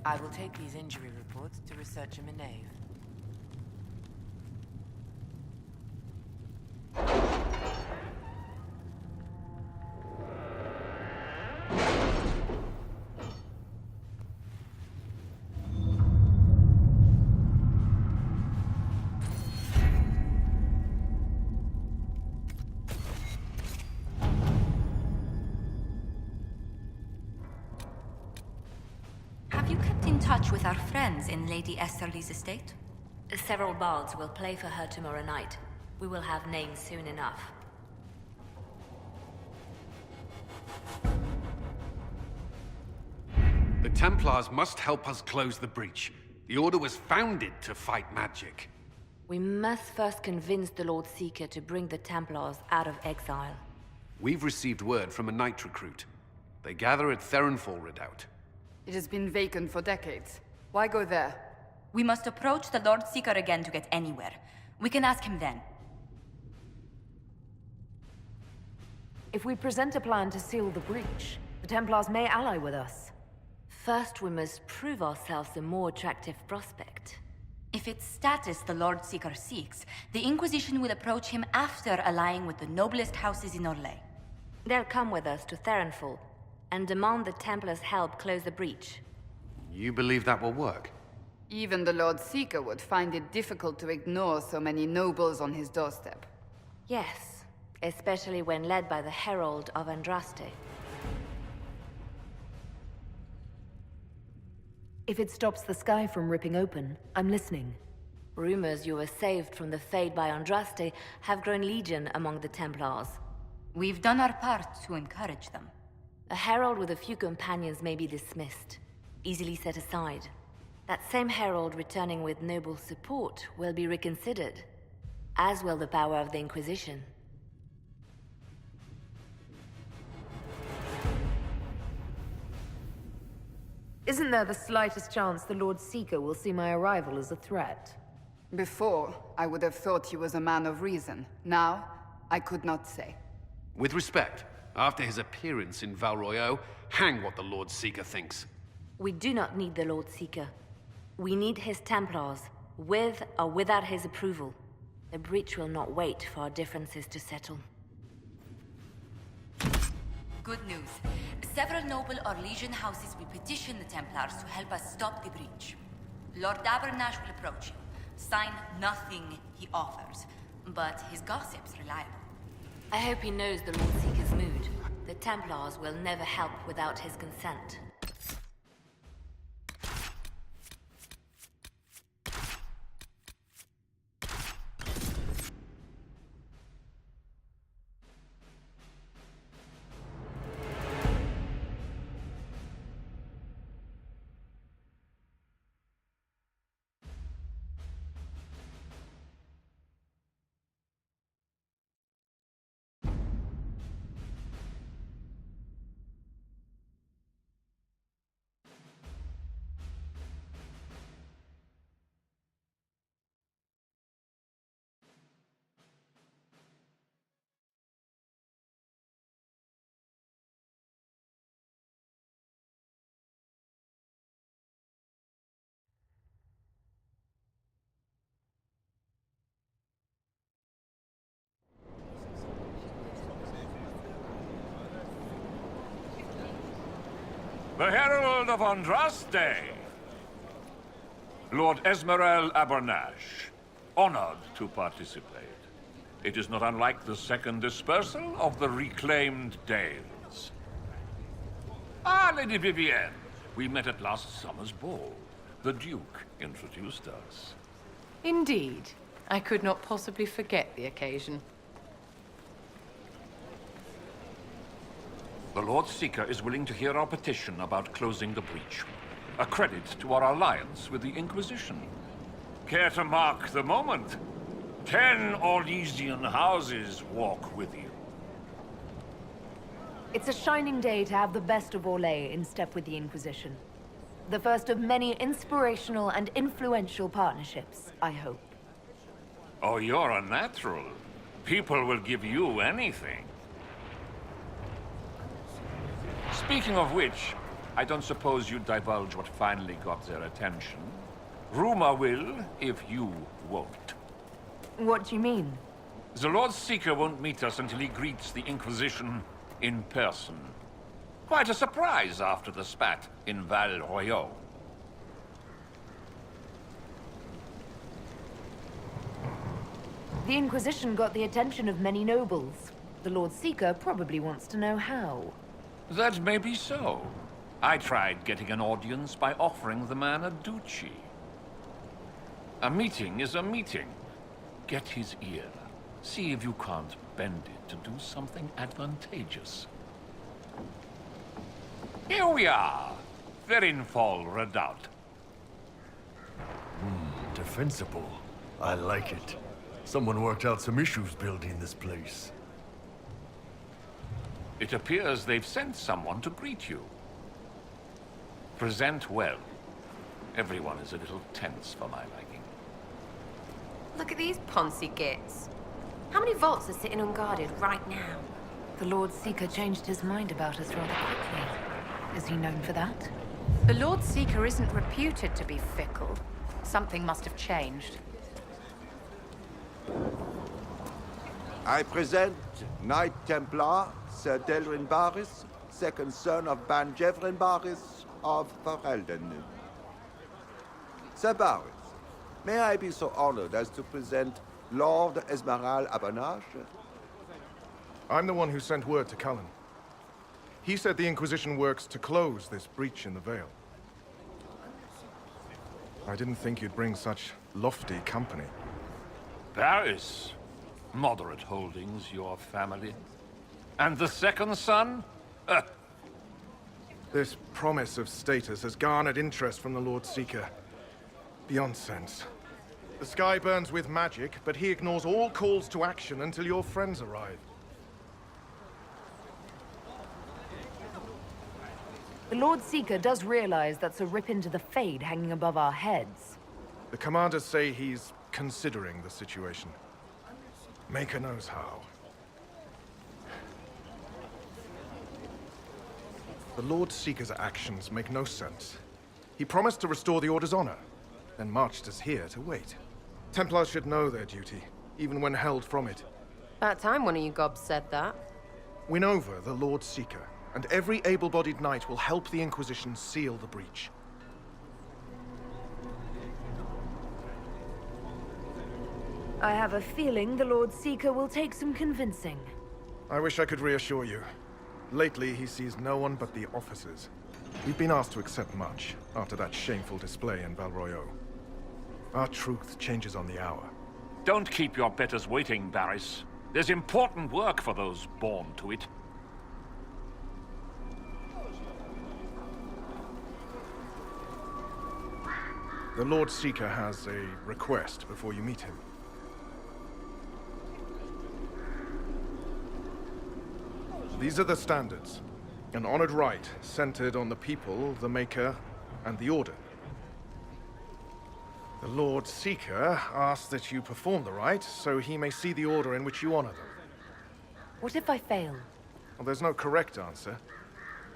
I will take these injury reports to Researcher Minave. Have you kept in touch with our friends in Lady Esterly's estate? Several bards will play for her tomorrow night. We will have names soon enough. The Templars must help us close the breach. The Order was founded to fight magic. We must first convince the Lord Seeker to bring the Templars out of exile. We've received word from a knight recruit. They gather at Theronfall Redoubt. It has been vacant for decades. Why go there? We must approach the Lord Seeker again to get anywhere. We can ask him then. If we present a plan to seal the breach, the Templars may ally with us. First, we must prove ourselves a more attractive prospect. If it's status the Lord Seeker seeks, the Inquisition will approach him after allying with the noblest houses in Orlais. They'll come with us to Theronfall and demand the Templars' help close the breach. You believe that will work? Even the Lord Seeker would find it difficult to ignore so many nobles on his doorstep. Yes, especially when led by the Herald of Andraste. If it stops the sky from ripping open, I'm listening. Rumors you were saved from the fate by Andraste have grown legion among the Templars. We've done our part to encourage them. A herald with a few companions may be dismissed, easily set aside. That same herald returning with noble support will be reconsidered, as will the power of the Inquisition. Isn't there the slightest chance the Lord Seeker will see my arrival as a threat? Before, I would have thought he was a man of reason. Now, I could not say. With respect, after his appearance in Val Royeaux, hang what the Lord Seeker thinks. We do not need the Lord Seeker. We need his Templars, with or without his approval. The breach will not wait for our differences to settle. Good news. Several noble Orlesian houses will petition the Templars to help us stop the breach. Lord Abernash will approach you. Sign nothing he offers, but his gossip's reliable. I hope he knows the Lord Seeker's mood. The Templars will never help without his consent. The Herald of Andraste! Lord Esmerel Abernash, honored to participate. It is not unlike the second dispersal of the reclaimed Dales. Ah, Lady Vivienne, we met at last summer's ball. The Duke introduced us. Indeed. I could not possibly forget the occasion. The Lord Seeker is willing to hear our petition about closing the breach. A credit to our alliance with the Inquisition. Care to mark the moment? 10 Orlesian houses walk with you. It's a shining day to have the best of Orlais in step with the Inquisition. The first of many inspirational and influential partnerships, I hope. Oh, you're a natural. People will give you anything. Speaking of which, I don't suppose you'd divulge what finally got their attention. Rumor will, if you won't. What do you mean? The Lord Seeker won't meet us until he greets the Inquisition in person. Quite a surprise after the spat in Val Royeaux. The Inquisition got the attention of many nobles. The Lord Seeker probably wants to know how. That may be so. I tried getting an audience by offering the man a duchy. A meeting is a meeting. Get his ear. See if you can't bend it to do something advantageous. Here we are. Verinfol Redoubt. Defensible. I like it. Someone worked out some issues building this place. It appears they've sent someone to greet you. Present well. Everyone is a little tense for my liking. Look at these Ponzi gits. How many vaults are sitting unguarded right now? The Lord Seeker changed his mind about us rather quickly. Is he known for that? The Lord Seeker isn't reputed to be fickle. Something must have changed. I present Knight Templar, Sir Delrin Barris, second son of Ban Jevrin Barris of Ferelden. Sir Barris, may I be so honored as to present Lord Esmeralda Abernage? I'm the one who sent word to Cullen. He said the Inquisition works to close this breach in the Veil. I didn't think you'd bring such lofty company. Barris. Moderate holdings, your family. And the second son? This promise of status has garnered interest from the Lord Seeker. Beyond sense. The sky burns with magic, but he ignores all calls to action until your friends arrive. The Lord Seeker does realize that's a rip into the Fade hanging above our heads. The commanders say he's considering the situation. Maker knows how. The Lord Seeker's actions make no sense. He promised to restore the Order's honor, then marched us here to wait. Templars should know their duty, even when held from it. About time one of you gobs said that. Win over the Lord Seeker, and every able-bodied knight will help the Inquisition seal the breach. I have a feeling the Lord Seeker will take some convincing. I wish I could reassure you. Lately, he sees no one but the officers. We've been asked to accept much, after that shameful display in Val Royeaux. Our truth changes on the hour. Don't keep your betters waiting, Barris. There's important work for those born to it. The Lord Seeker has a request before you meet him. These are the standards. An honored right centered on the people, the Maker, and the Order. The Lord Seeker asks that you perform the rite, so he may see the order in which you honor them. What if I fail? Well, there's no correct answer.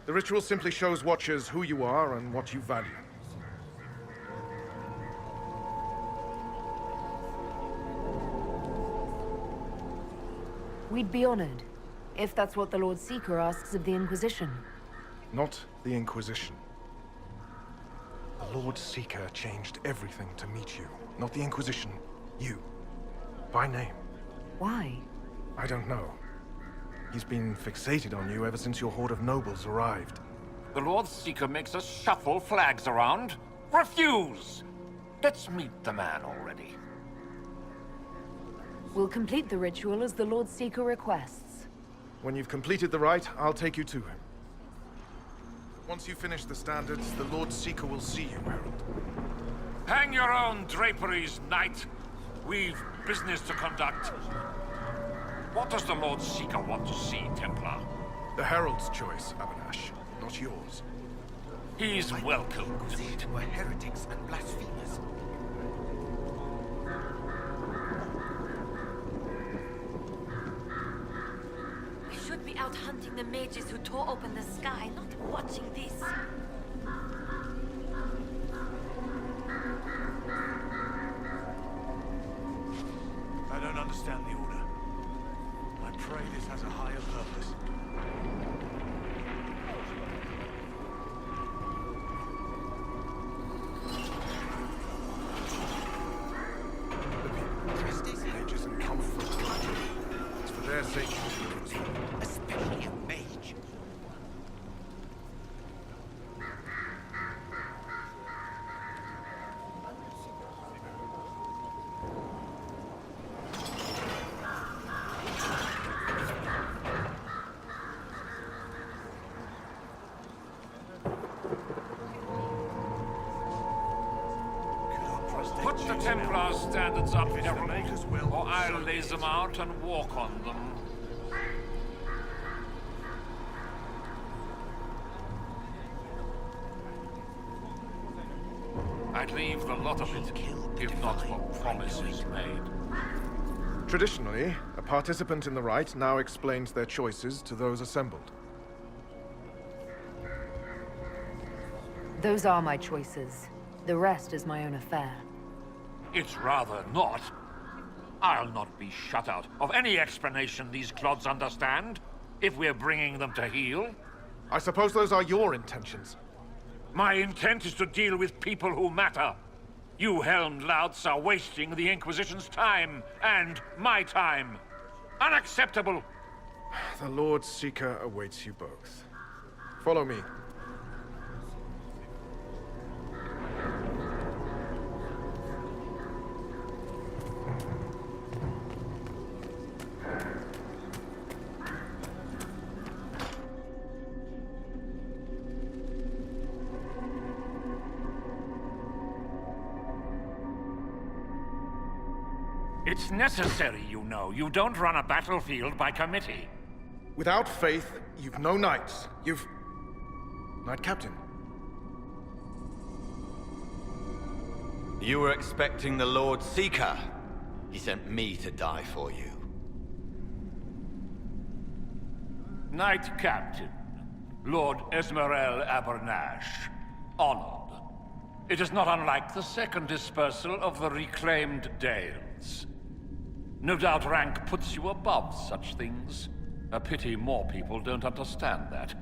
The ritual simply shows Watchers who you are and what you value. We'd be honored, if that's what the Lord Seeker asks of the Inquisition. Not the Inquisition. The Lord Seeker changed everything to meet you. Not the Inquisition. You. By name. Why? I don't know. He's been fixated on you ever since your horde of nobles arrived. The Lord Seeker makes us shuffle flags around. Refuse! Let's meet the man already. We'll complete the ritual as the Lord Seeker requests. When you've completed the rite, I'll take you to him. Once you finish the standards, the Lord Seeker will see you, Herald. Hang your own draperies, knight. We've business to conduct. What does the Lord Seeker want to see, Templar? The Herald's choice, Abernage, not yours. He's welcome. Were heretics and blasphemers. We should be out hunting. hunting the mages who tore open the sky, not watching this. I don't understand the order. I pray this has a higher purpose. Mages and common folk. It's for their sake. Especially a mage. Put the Templar standards up, Herald, or I'll lay them out and walk on them. I'd leave the lot of it, if not for promises made. Traditionally, a participant in the rite now explains their choices to those assembled. Those are my choices. The rest is my own affair. It's rather not. I'll not be shut out of any explanation these clods understand, if we're bringing them to heel. I suppose those are your intentions. My intent is to deal with people who matter. You helmed louts are wasting the Inquisition's time, and my time. Unacceptable! The Lord Seeker awaits you both. Follow me. It's necessary, you know. You don't run a battlefield by committee. Without faith, you've no knights. You've... Knight Captain. You were expecting the Lord Seeker. He sent me to die for you. Knight Captain, Lord Esmerel-Abernash. Honored. It is not unlike the second dispersal of the reclaimed Dales. No doubt rank puts you above such things. A pity more people don't understand that.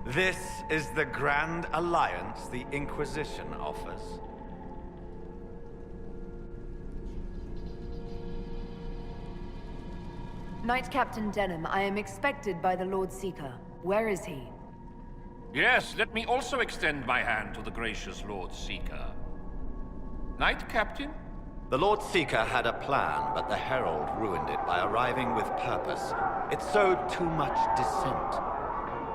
This is the grand alliance the Inquisition offers. Knight Captain Denham, I am expected by the Lord Seeker. Where is he? Yes, let me also extend my hand to the gracious Lord Seeker. Knight Captain? The Lord Seeker had a plan, but the Herald ruined it by arriving with purpose. It sowed too much dissent.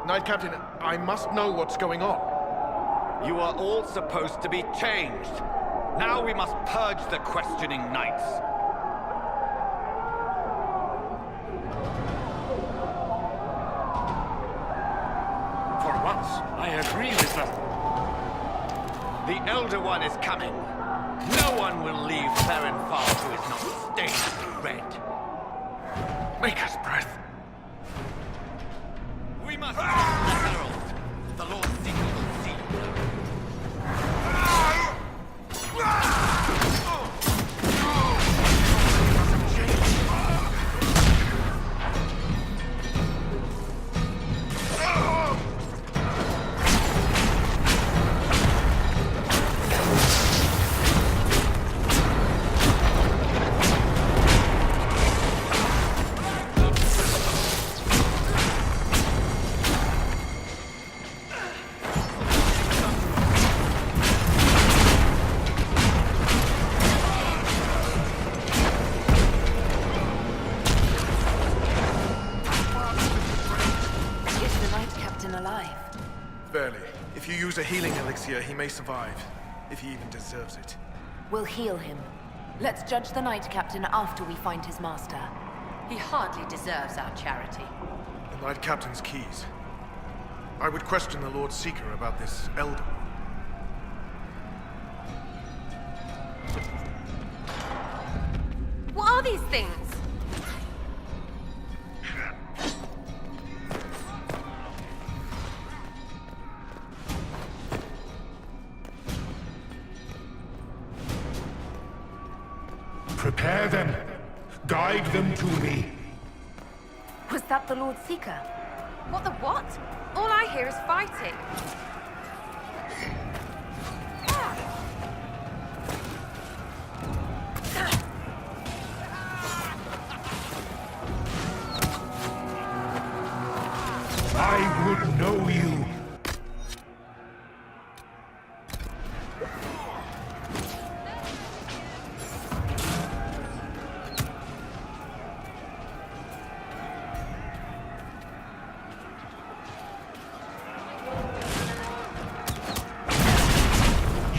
Knight Captain, I must know what's going on. You are all supposed to be changed. Now we must purge the questioning knights. For once, I agree with them. The Elder One is coming. No one will leave Therenfar who is not stained red. Maker's breath. We must stop the Herald. The Lord Seeker will see. If you use a healing elixir, he may survive. If he even deserves it. We'll heal him. Let's judge the Knight Captain after we find his master. He hardly deserves our charity. The Knight Captain's keys. I would question the Lord Seeker about this Elder. What are these things? Provide them to me. Was that the Lord Seeker? What the what? All I hear is fighting. I would know you.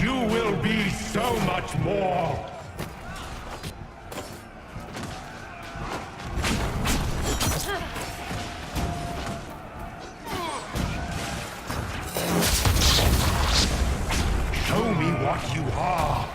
You will be so much more. Show me what you are.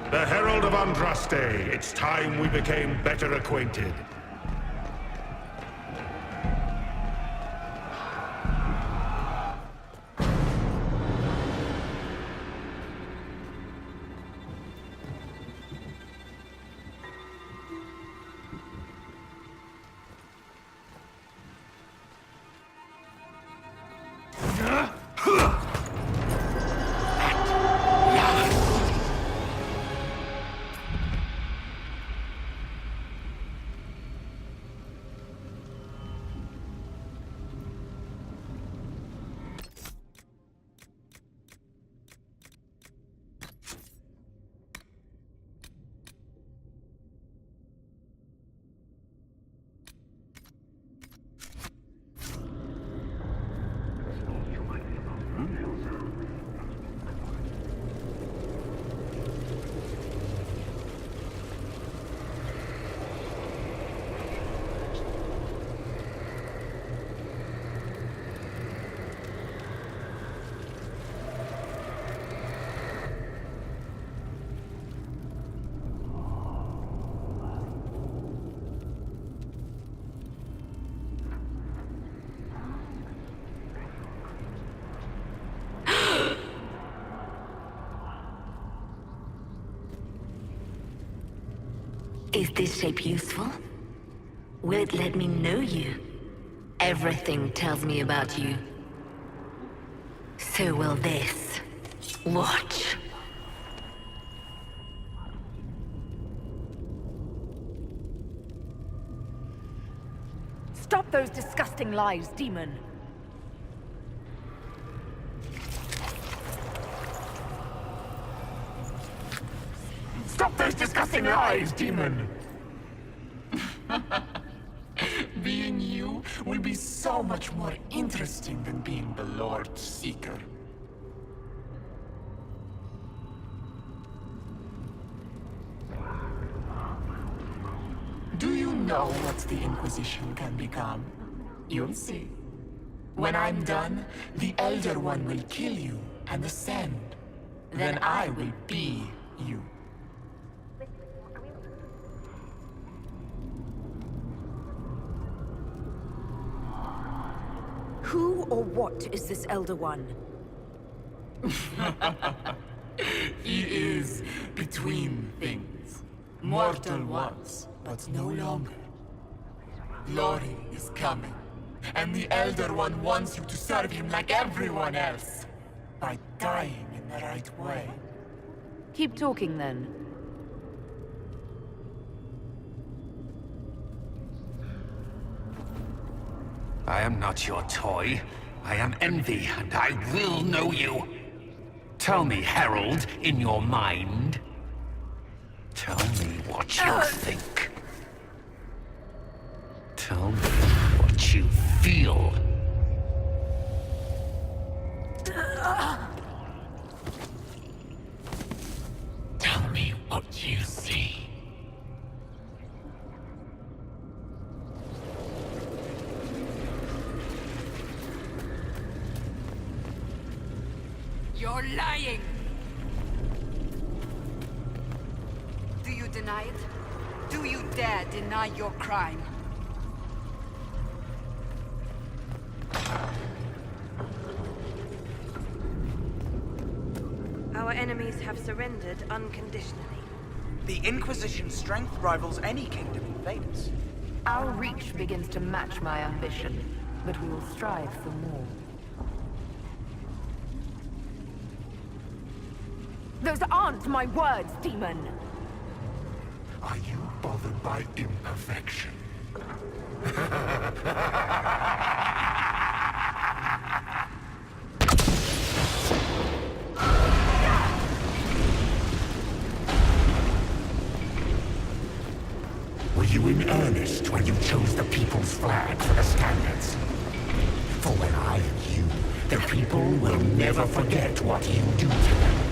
The Herald of Andraste, it's time we became better acquainted. Is this shape useful? Will it let me know you? Everything tells me about you. So will this. Watch. Stop those disgusting lies, demon. Stop those disgusting lies, demon! Being you will be so much more interesting than being the Lord Seeker. Do you know what the Inquisition can become? You'll see. When I'm done, the Elder One will kill you and ascend. Then I will be you. Who or what is this Elder One? He is between things. Mortal once, but no longer. Glory is coming, and the Elder One wants you to serve him like everyone else, by dying in the right way. Keep talking then. I am not your toy. I am Envy, and I will know you. Tell me, Herald, in your mind. Tell me what you think. Tell me what you feel. Tell me what you see. You're lying! Do you deny it? Do you dare deny your crime? Our enemies have surrendered unconditionally. The Inquisition's strength rivals any kingdom in Venus. Our reach begins to match my ambition, but we will strive for more. Those aren't my words, demon! Are you bothered by imperfection? Were you in earnest when you chose the people's flag for the standards? For when I am you, the people will never forget what you do to them.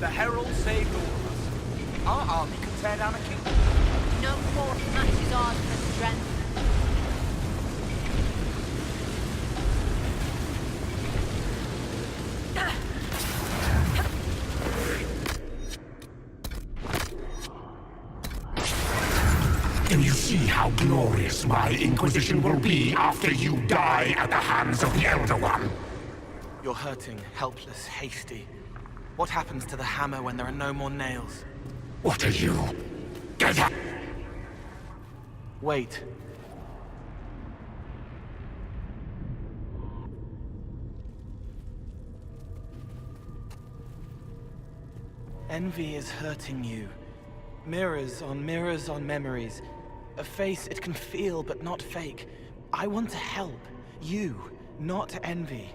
The Herald saved all of us. Our army could tear down a kingdom. No force matches ours for strength. Do you see how glorious my Inquisition will be after you die at the hands of the Elder One? You're hurting, helpless, hasty. What happens to the hammer when there are no more nails? What are you? Get up! Wait. Envy is hurting you. Mirrors on memories. A face it can feel but not fake. I want to help. You, not envy.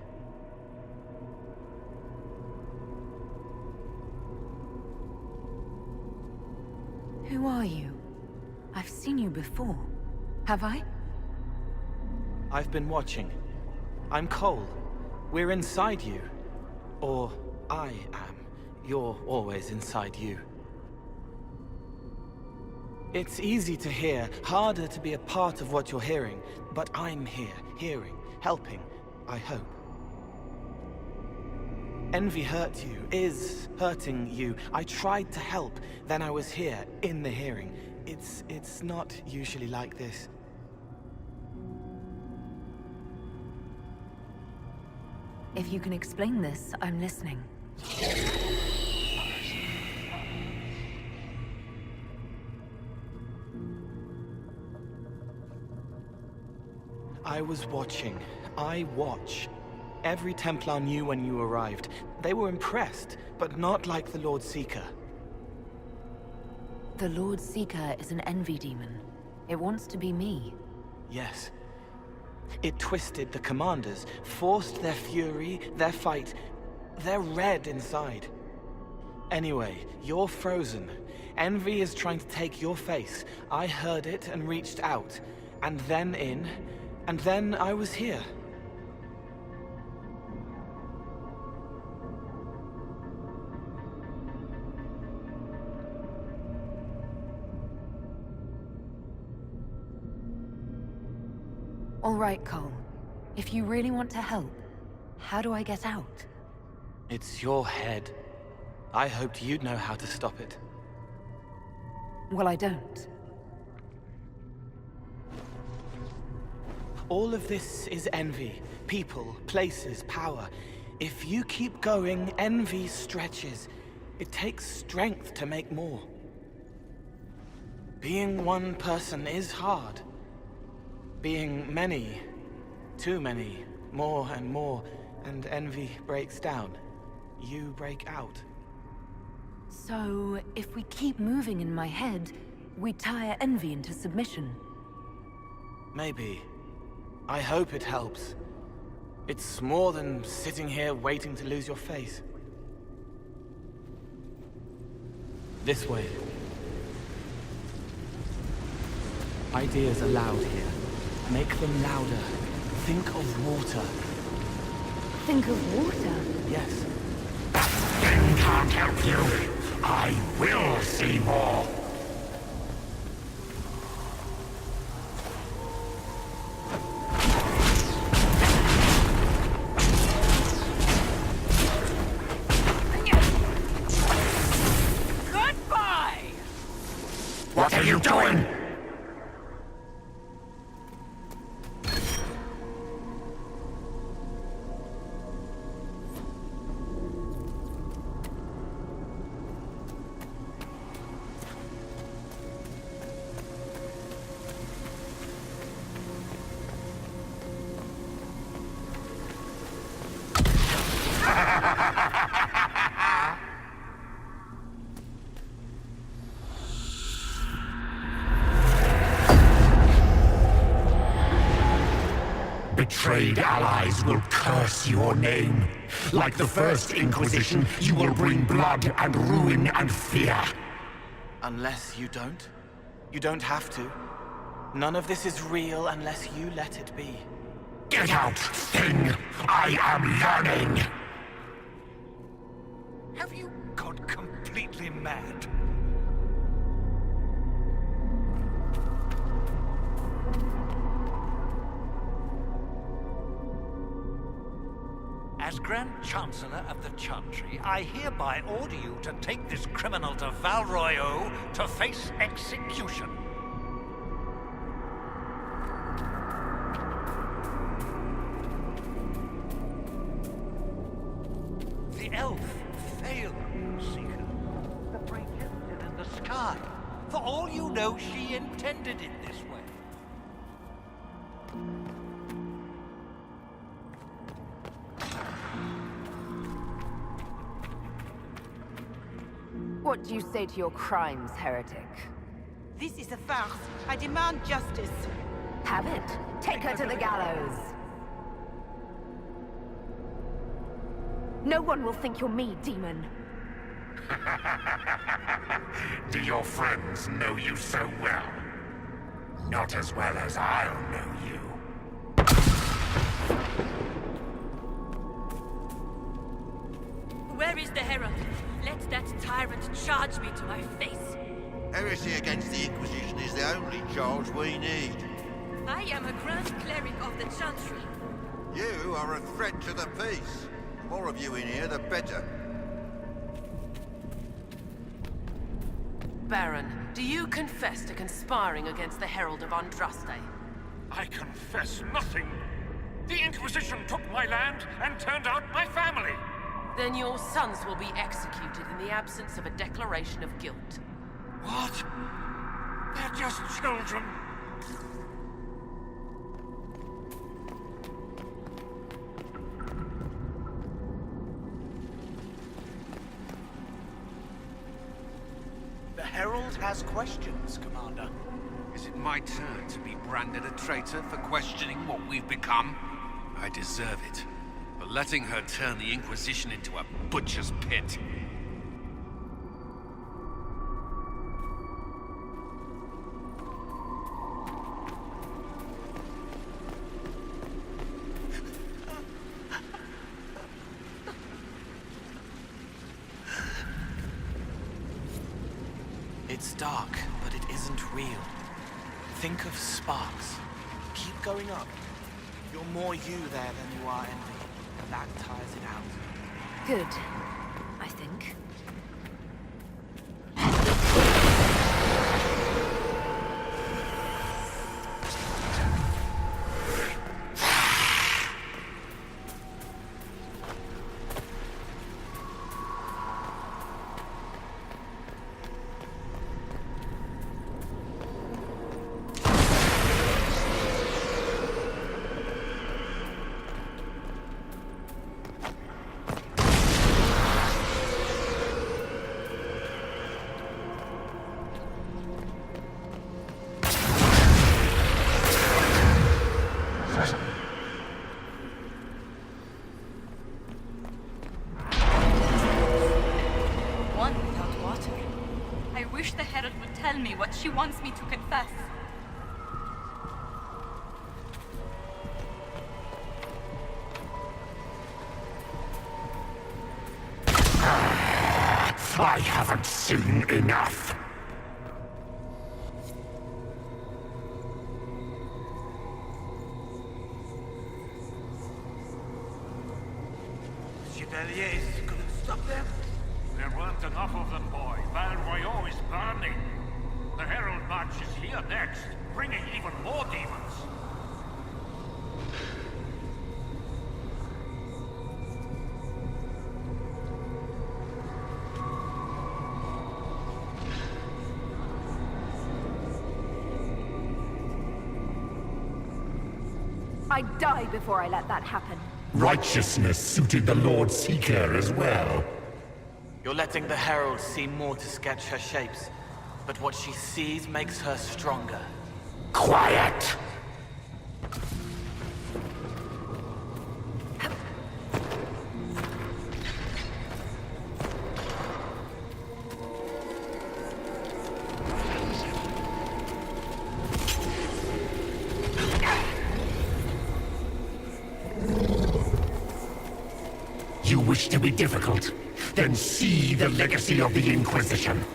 Who are you? I've seen you before. Have I? I've been watching. I'm Cole. We're inside you. Or I am. You're always inside you. It's easy to hear, harder to be a part of what you're hearing. But I'm here, hearing, helping, I hope. Envy hurt you, is hurting you. I tried to help, then I was here, in the hearing. It's not usually like this. If you can explain this, I'm listening. I was watching. I watch. Every Templar knew when you arrived. They were impressed, but not like the Lord Seeker. The Lord Seeker is an envy demon. It wants to be me. Yes. It twisted the commanders, forced their fury, their fight. They're red inside. Anyway, you're frozen. Envy is trying to take your face. I heard it and reached out. And then in. And then I was here. All right, Cole. If you really want to help, how do I get out? It's your head. I hoped you'd know how to stop it. Well, I don't. All of this is envy. People, places, power. If you keep going, envy stretches. It takes strength to make more. Being one person is hard. Being many, too many, more and more, and envy breaks down. You break out. So, if we keep moving in my head, we tire envy into submission. Maybe. I hope it helps. It's more than sitting here waiting to lose your face. This way. Ideas are loud here. Make them louder. Think of water. Think of water? Yes. That thing can't help you. I will see more. Goodbye! What are you doing? Betrayed allies will curse your name. Like the first Inquisition, you will bring blood and ruin and fear. Unless you don't. You don't have to. None of this is real unless you let it be. Get out, thing! I am yearning! Have you gone completely mad? As Grand Chancellor of the Chantry, I hereby order you to take this criminal to Val Royeaux to face execution. sky. For all you know, she intended it this way. What do you say to your crimes, heretic? This is a farce. I demand justice. Have it. Take her to the gallows. No one will think you're me, demon. Do your friends know you so well? Not as well as I'll know you. Where is the Herald? Let that tyrant charge me to my face. Heresy against the Inquisition is the only charge we need. I am a Grand Cleric of the Chantry. You are a threat to the peace. The more of you in here, the better. Baron, do you confess to conspiring against the Herald of Andraste? I confess nothing. The Inquisition took my land and turned out my family. Then your sons will be executed in the absence of a declaration of guilt. What? They're just children. The Herald has questions, Commander. Is it my turn to be branded a traitor for questioning what we've become? I deserve it. For letting her turn the Inquisition into a butcher's pit. It's dark, but it isn't real. Think of sparks. Keep going up. You're more you there than you are envy, and that ties it out. Good, I think. She wants me to confess. I haven't seen enough. Chevaliers couldn't stop them? There weren't enough of them, boy. Val Royaux is burning. The Herald March is here next, bringing even more demons. I'd die before I let that happen. Righteousness suited the Lord Seeker as well. You're letting the Herald see more to sketch her shapes. But what she sees makes her stronger. Quiet! You wish to be difficult? Then see the legacy of the Inquisition.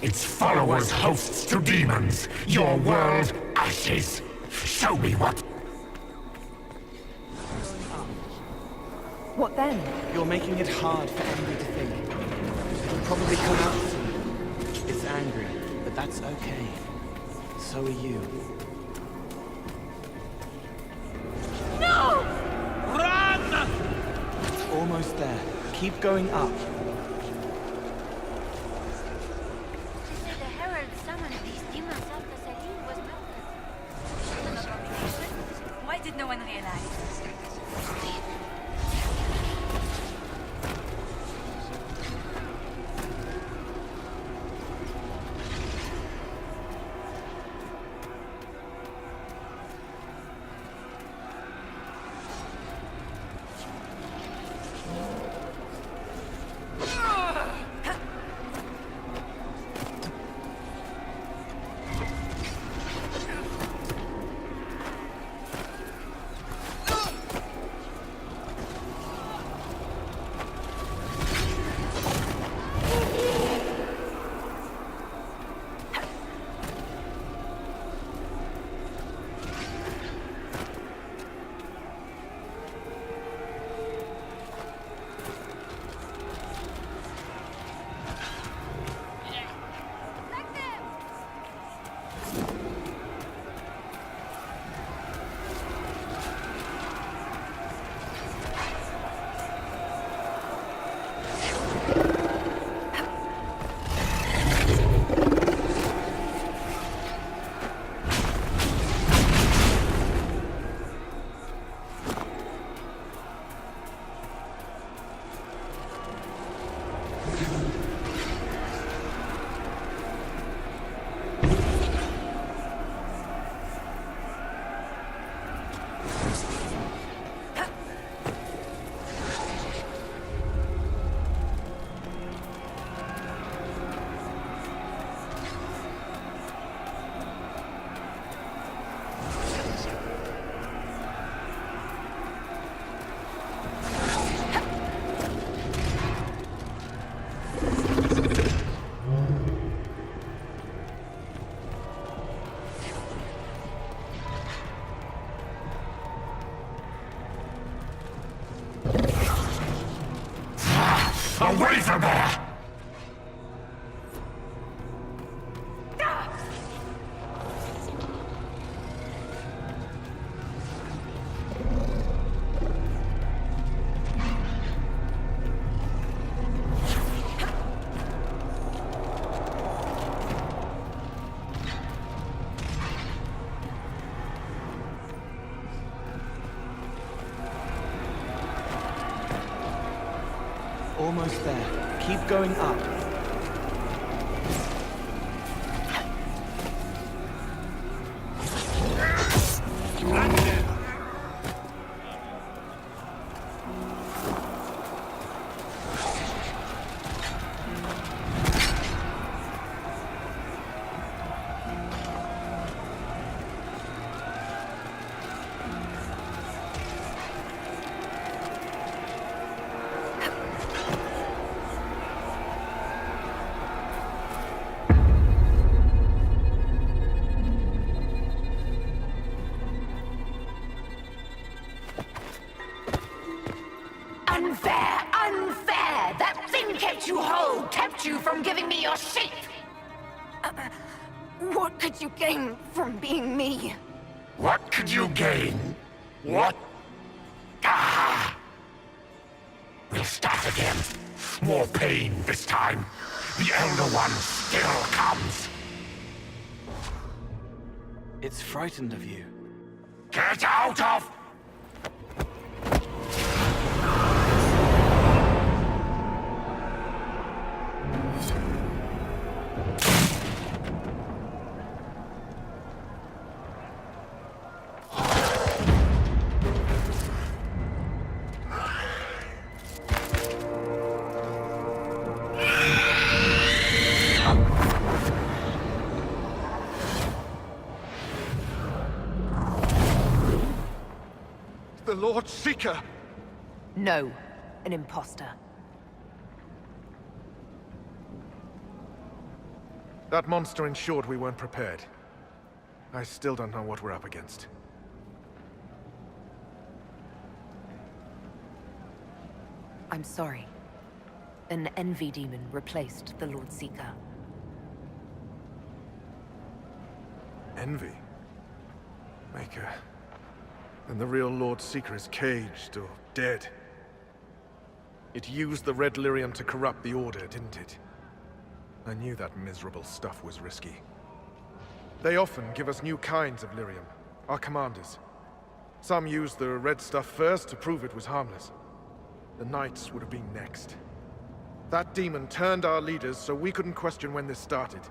Its followers hosts to demons, your world ashes. Show me what... What then? You're making it hard for Envy to think. It'll probably come out soon. It's angry, but that's okay. So are you. No! Run! It's almost there. Keep going up. from there! Almost there. Keep going up. Unfair! Unfair! That thing kept you whole, kept you from giving me your shape! What could you gain from being me? What could you gain? What? Ah! We'll start again. More pain this time. The Elder One still comes. It's frightened of you. Get out of... The Lord Seeker! No, an imposter. That monster ensured we weren't prepared. I still don't know what we're up against. I'm sorry. An envy demon replaced the Lord Seeker. Envy? Maker. Then the real Lord Seeker is caged or dead. It used the Red Lyrium to corrupt the Order, didn't it? I knew that miserable stuff was risky. They often give us new kinds of Lyrium, our commanders. Some used the red stuff first to prove it was harmless. The Knights would have been next. That demon turned our leaders so we couldn't question when this started.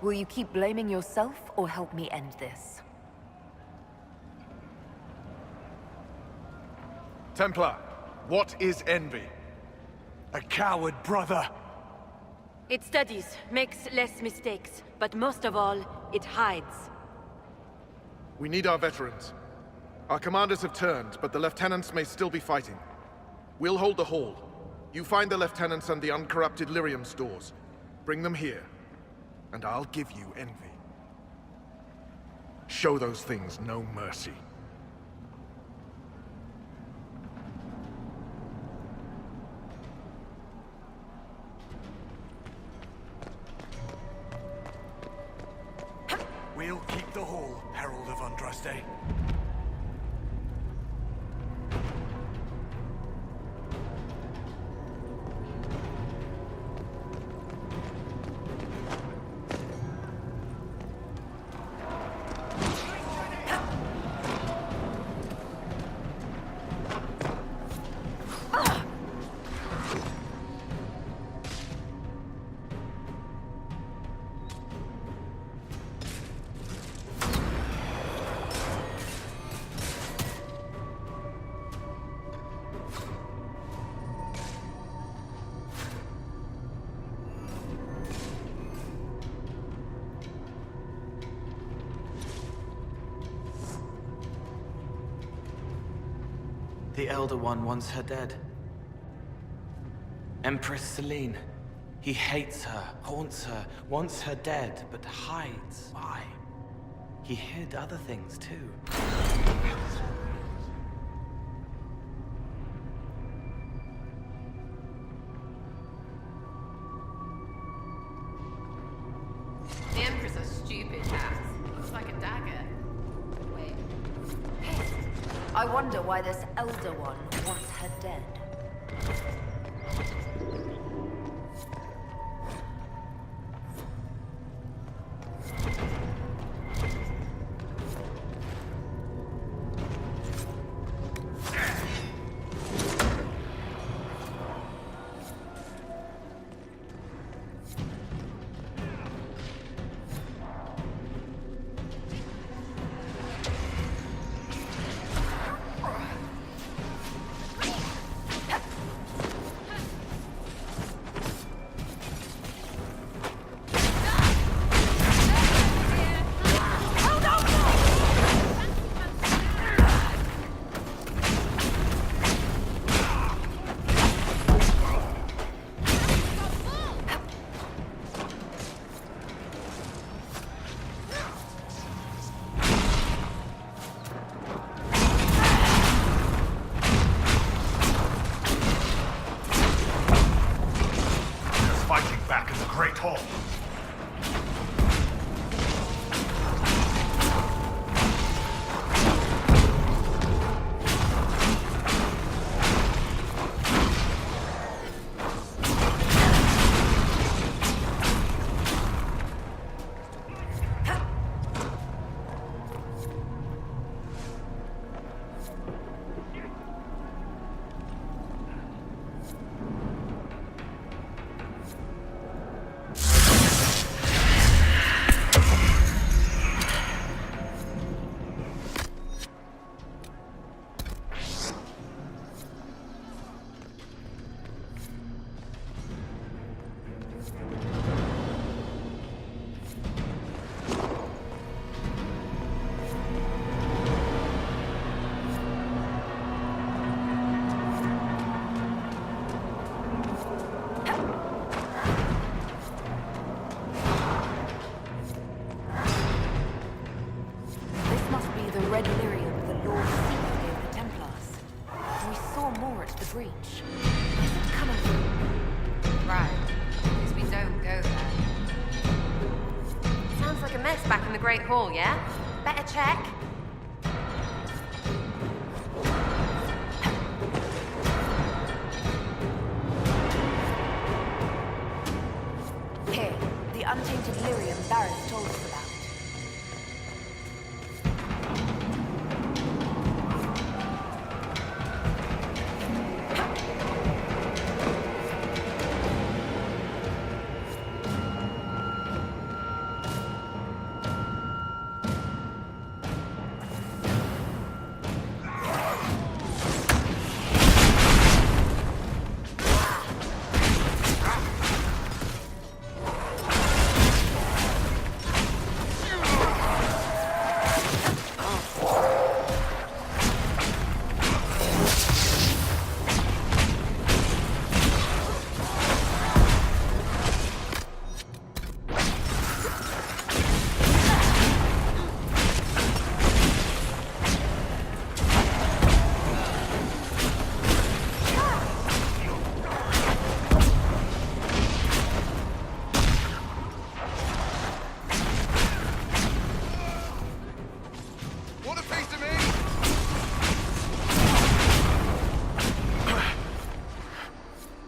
Will you keep blaming yourself or help me end this? Templar, what is envy? A coward, brother. It studies, makes less mistakes, but most of all, it hides. We need our veterans. Our commanders have turned, but the lieutenants may still be fighting. We'll hold the hall. You find the lieutenants and the uncorrupted Lyrium stores. Bring them here, and I'll give you envy. Show those things no mercy. We'll keep the hall, Herald of Andraste. The Elder One wants her dead. Empress Celine. He hates her, haunts her, wants her dead, but hides. Why? He hid other things too. I wonder why this Elder One wants her dead. Red lyrium the Lord Seeker gave the Templars. We saw more at the breach. Is it coming from? Right. Because we don't go there. Sounds like a mess back in the Great Hall, yeah? Better check. Here, the untainted lyrium Barris told us about.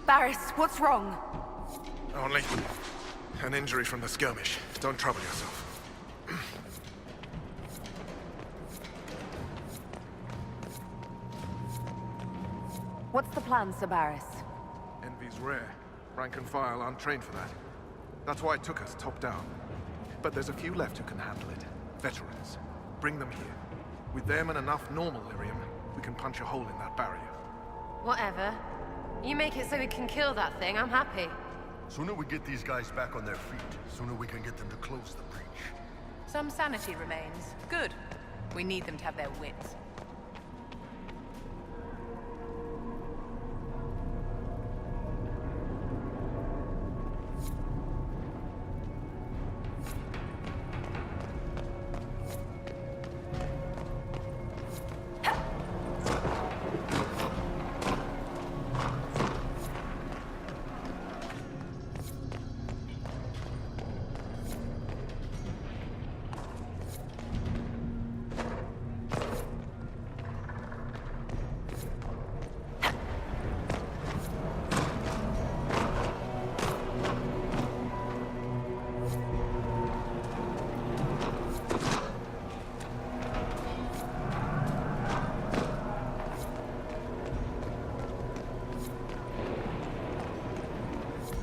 Barris, what's wrong? Only an injury from the skirmish. Don't trouble yourself. What's the plan, Sir Barris? Envy's rare. Rank and file aren't trained for that. That's why it took us top down. But there's a few left who can handle it. Veterans. Bring them here. With them and enough normal lyrium, we can punch a hole in that barrier. Whatever. You make it so we can kill that thing, I'm happy. Sooner we get these guys back on their feet, sooner we can get them to close the breach. Some sanity remains. Good. We need them to have their wits.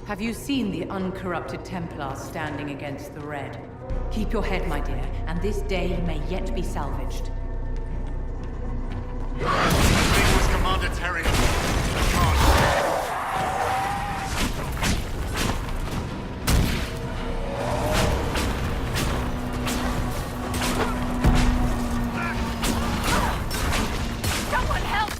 Have you seen the uncorrupted Templars standing against the Red? Keep your head, my dear, and this day may yet be salvaged. Distinguished Commander Terry. Someone help!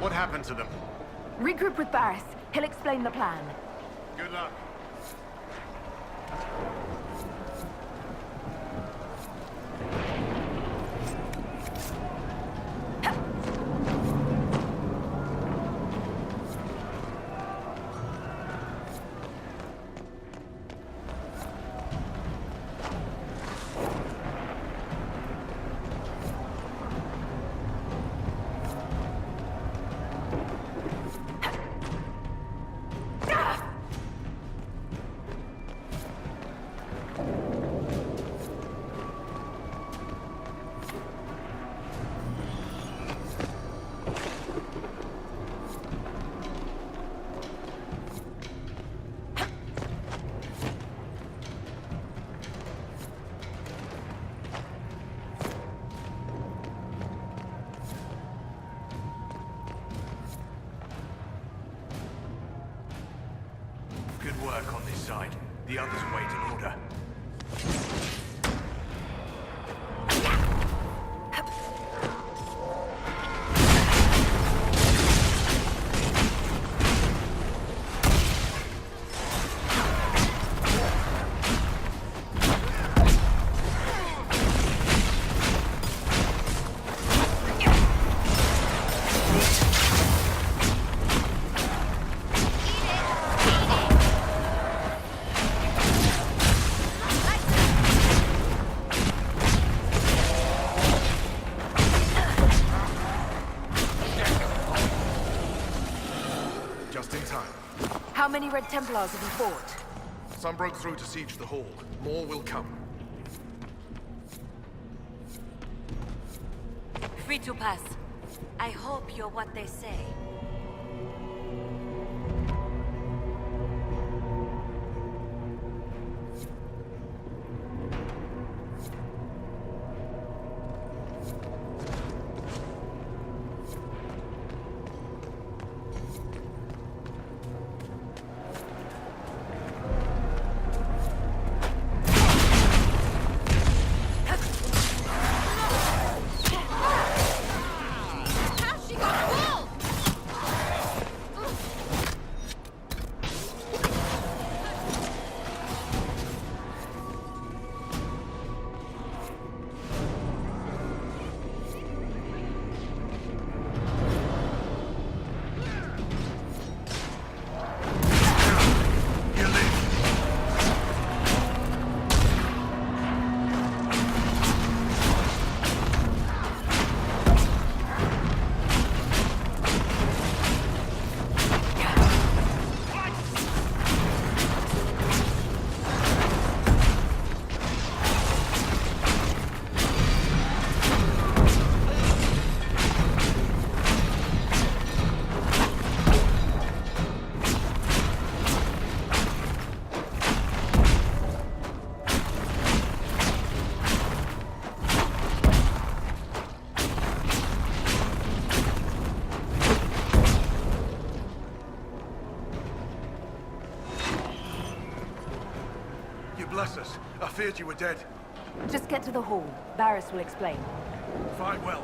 What happened to them? Regroup with Barris. He'll explain the plan. Good luck. Good work on this side. The others wait in order. How many Red Templars have you fought? Some broke through to siege the hall. More will come. Free to pass. I hope you're what they say. Bless us. I feared you were dead. Just get to the hall. Barris will explain. Fight well.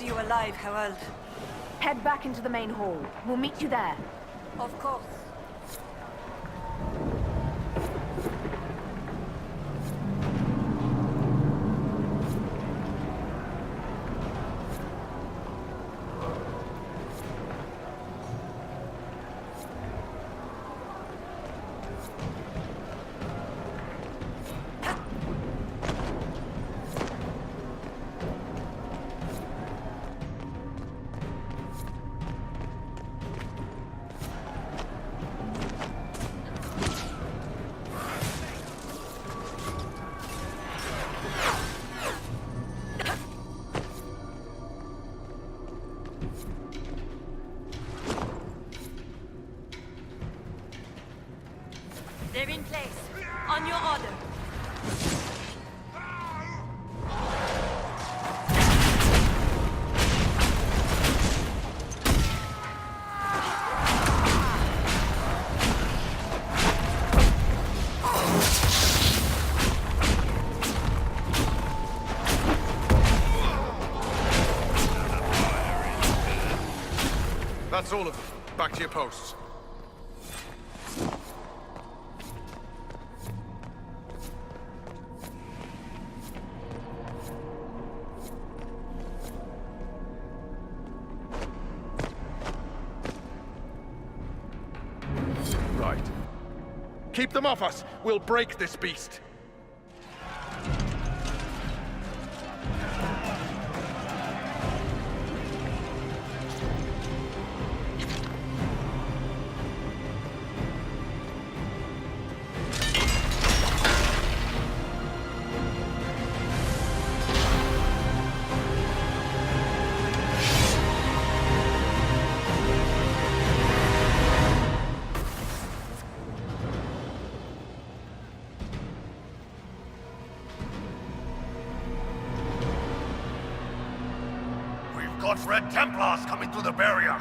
see you alive, Herald. Head back into the main hall. We'll meet you there. Of course. They're in place. On your order. That's all of them. Back to your posts. Right. Keep them off us. We'll break this beast. Got Red Templars coming through the barrier.